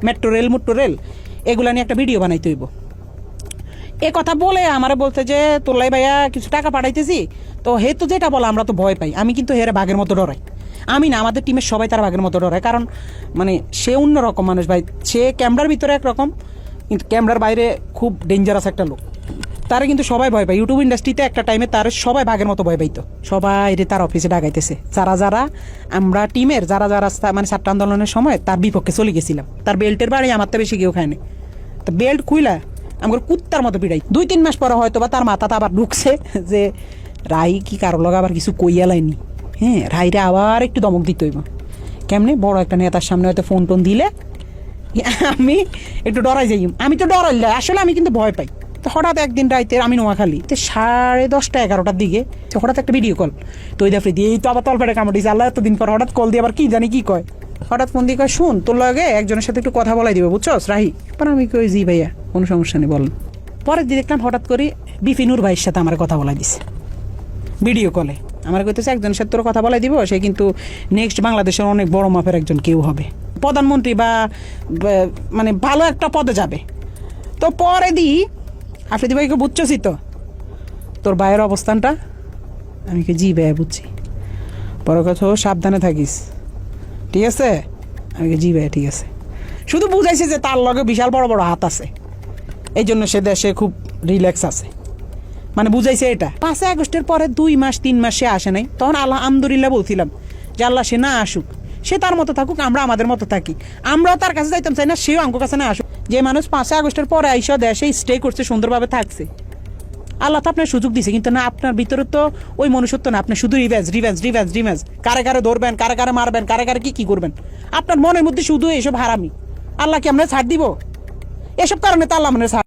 Metro rail এগুলা নিয়ে একটা ভিডিও বানাইতে হইব। এ কথা বলে আমারে বলতে যে তোলাই ভাইয়া কিছু টাকা পাঠাইতেছি, তো হে তো যেটা বলে আমরা তো ভয় পাই। আমি কিন্তু হেরে বাঘের মতো ডরাই। আমি না, আমাদের টিমের সবাই তার বাঘের মতো ডরায়, কারণ মানে সে অন্যরকম মানুষ ভাই। সে ক্যামেরার ভিতরে একরকম, কিন্তু ক্যামেরার বাইরে খুব ডেঞ্জারাস একটা লোক। তারা কিন্তু সবাই ভয় পায়। ইউটিউব ইন্ডাস্ট্রিতে একটা টাইমে তার সবাই বাঘের মতো ভয় পাইতো। সবাই রে তার অফিসে ডাকাইতেছে, যারা আমরা টিমের যারা মানে ছাত্র আন্দোলনের সময় তার বিপক্ষে চলে গেছিলাম। তার বেল্টের বাড়ি আমার তো বেশি কেউ খায়নি। তো বেল্ট খুইলা আমার কুত্তার মতো পিড়াই। 2-3 মাস পরে হয়তো বা তার মাথাটা আবার ঢুকছে যে রাই কি কারো লগে আবার কিছু কইয়া লাইনি। হ্যাঁ, রাইরে আবার একটু দমক দিতে হইব। কেমনে বড় একটা নেতার সামনে হয়তো ফোন টোন দিলে আমি একটু ডরাই যাই। আমি তো ডরাইলে আসলে আমি কিন্তু ভয় পাই। তো হঠাৎ একদিন রাইতে আমি নোয়াখালী 10:30-11টার দিকে হঠাৎ একটা ভিডিও কল তো ওই দাফরি দিয়ে এই তো আবার তলপেটে কামড় দিয়েছে। আল্লাহ এতদিন পর হঠাৎ কল দিয়ে আবার কি জানি কি কয়। হঠাৎ ফোন দিয়ে কয়, শুন তোর লগে একজনের সাথে একটু কথা বলাই দিবে, বুঝছস রাহি? পর আমি কই, জি ভাইয়া, কোনো সমস্যা নেই, বলেন। পরের দিন দেখলাম হঠাৎ করে বিপিনুর ভাইয়ের সাথে আমার কথা বলাই দিছে ভিডিও কলে। আমার কইতেছে একজনের সাথে তোর কথা বলাই দিব, সে কিন্তু নেক্সট বাংলাদেশের অনেক বড় মাপের একজন কেউ হবে, প্রধানমন্ত্রী বা মানে ভালো একটা পদে যাবে। তো পরে দিই আফ্রিদি ভাইকে বুঝছি তো তোর ভাইয়ের অবস্থানটা? আমি কি, জি ভাইয়া বুঝছি। পরে কথা, সাবধানে থাকিস, ঠিক আছে? আমি কি, জি ভাইয়া ঠিক আছে। শুধু বুঝাইছে যে তার লগে বিশাল বড় বড় হাত আছে, এই জন্য সে দেশে খুব রিল্যাক্স আছে, মানে বুঝাইছে এটা। 5 আগস্টের পরে 2-3 মাস সে আসে নাই। তখন আলহামদুলিল্লাহ বলছিলাম যে আল্লাহ সে না আসুক, সে তার মতো থাকুক, আমরা আমাদের মতো থাকি। আমরাও তার কাছে যাইতাম চাই না, সেও আমার কাছে না আসুক। যে মানুষ 5 আগস্টের পরে আইসা দেশে স্টে করছে, সুন্দরভাবে থাকছে, আল্লাহ তো আপনার সুযোগ দিছে। কিন্তু না, আপনার ভিতরে তো ওই মনুষ্যত্ব না, আপনি শুধু রিভেঞ্জ। কারে কারে ধরবেন, কারে কারে মারবেন, কারে কারে কি করবেন, আপনার মনের মধ্যে শুধু এইসব হারামি। আল্লাহ কি আমরা ছাড় দিব? এসব কারণে তো আল্লাহ মানে ছাড়